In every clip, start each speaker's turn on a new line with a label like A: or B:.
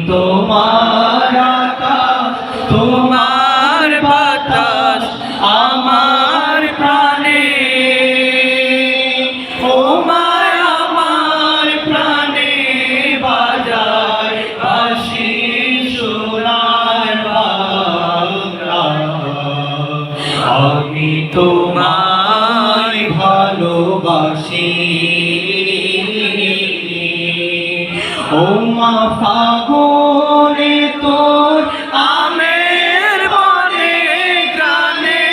A: তোমার আকাশ তোমার বাতাস আমার প্রাণে, তোমার আমার প্রাণে বাজায় বাঁশি সোনার বাংলা। আমি তোমায় ভালোবাসি ও মা ফাগুনে তোর আমের বনে গ্রামে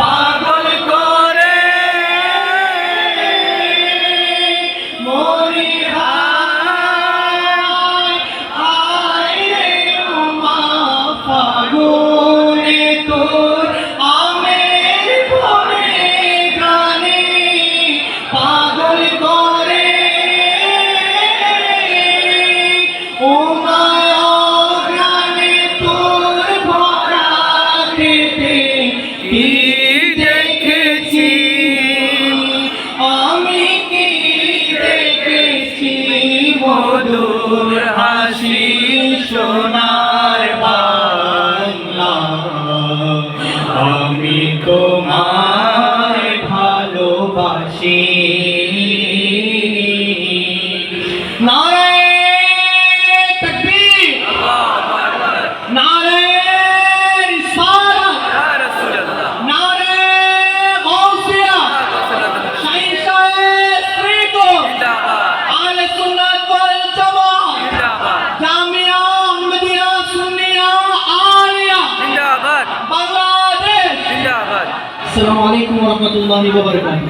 A: পাগল করে মরি হায় রে ও মা ফাগুনে তোর আমের বনে গ্রামে পাগল করে ও মায়াগ্রামে তোর ভরা খেতে কি দেখেছি, আমি কি দেখেছি মধুর হাসি সোনার বাংলা। আমি তোমায় ভালোবাসি।
B: আসসালামু আলাইকুম ওয়া রাহমাতুল্লাহি ওয়া বারাকাতুহু।